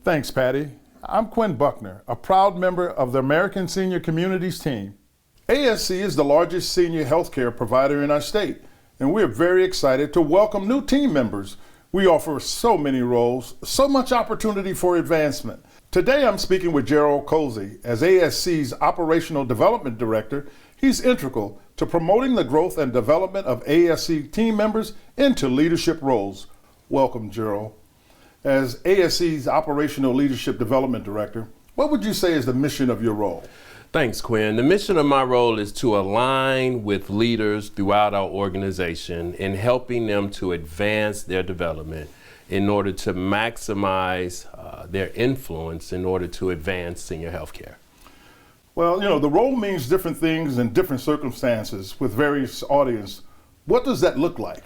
Thanks, Patty. I'm Quinn Buckner, a proud member of the American Senior Communities team. ASC is the largest senior healthcare provider in our state, and we're very excited to welcome new team members. We offer so many roles, so much opportunity for advancement. Today I'm speaking with Jerald Cosey. As ASC's Operational Development Director, he's integral to promoting the growth and development of ASC team members into leadership roles. Welcome, Jerald. As ASC's Operational Leadership Development Director, what would you say is the mission of your role? Thanks, Quinn. The mission of my role is to align with leaders throughout our organization in helping them to advance their development in order to maximize their influence in order to advance senior healthcare. Well, the role means different things in different circumstances with various audience. What does that look like?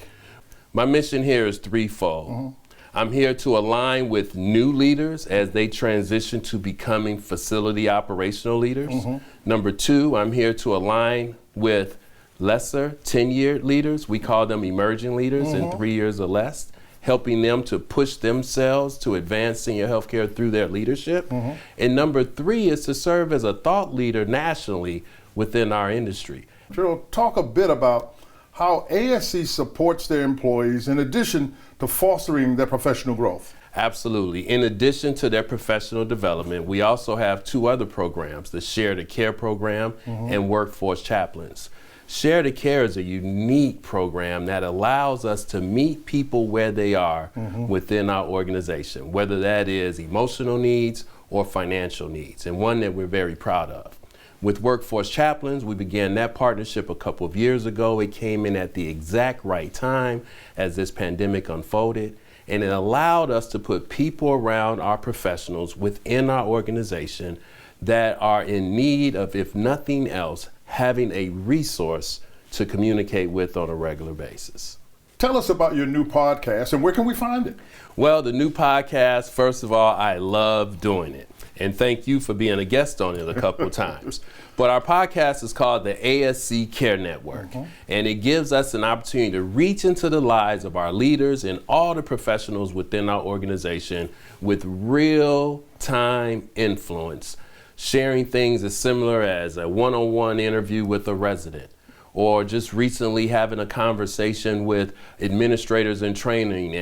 My mission here is threefold. I'm here to align with new leaders as they transition to becoming facility operational leaders. Number two, I'm here to align with lesser tenured leaders. We call them emerging leaders in 3 years or less, helping them to push themselves to advance senior healthcare through their leadership. And number three is to serve as a thought leader nationally within our industry. Jerald, talk a bit about how ASC supports their employees in addition to fostering their professional growth. Absolutely. In addition to their professional development, we also have two other programs, the Share the Care program and Workforce Chaplains. Share the Care is a unique program that allows us to meet people where they are within our organization, whether that is emotional needs or financial needs, and one that we're very proud of. With Workforce Chaplains, we began that partnership a couple of years ago. It came in at the exact right time as this pandemic unfolded, and it allowed us to put people around our professionals within our organization that are in need of, if nothing else, having a resource to communicate with on a regular basis. Tell us about your new podcast and where can we find it? Well, the new podcast, first of all, I love doing it. And thank you for being a guest on it a couple of times. But our podcast is called the ASC Care Network. And it gives us an opportunity to reach into the lives of our leaders and all the professionals within our organization with real-time influence, sharing things as similar as a one-on-one interview with a resident, or just recently having a conversation with administrators in training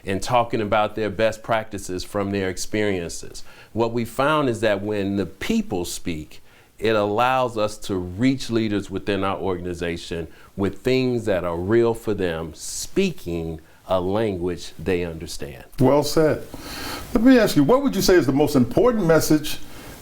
and talking about their best practices from their experiences. What we found is that when the people speak, it allows us to reach leaders within our organization with things that are real for them, speaking a language they understand. Well said. Let me ask you, what would you say is the most important message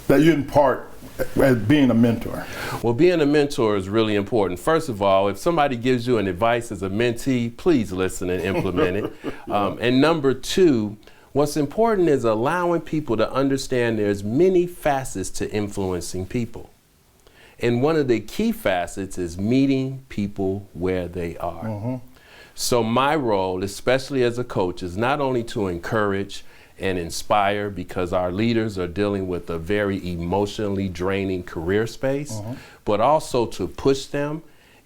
that you impart as being a mentor? Well, being a mentor is really important. First of all, if somebody gives you an advice as a mentee, please listen and implement it. And number two, what's important is allowing people to understand there's many facets to influencing people. And one of the key facets is meeting people where they are. So my role, especially as a coach, is not only to encourage and inspire, because our leaders are dealing with a very emotionally draining career space, but also to push them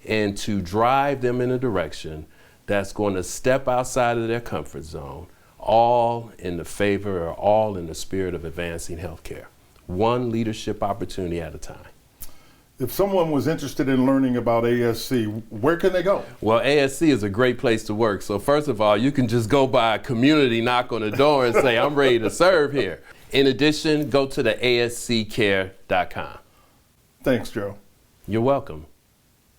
and to drive them in a direction that's going to step outside of their comfort zone, all in the favor or all in the spirit of advancing healthcare, one leadership opportunity at a time. If someone was interested in learning about ASC, where can they go? Well, ASC is a great place to work. So first of all, you can just go by a community, knock on the door and say, I'm ready to serve here. In addition, go to the ASCCare.com. Thanks, Joe. You're welcome.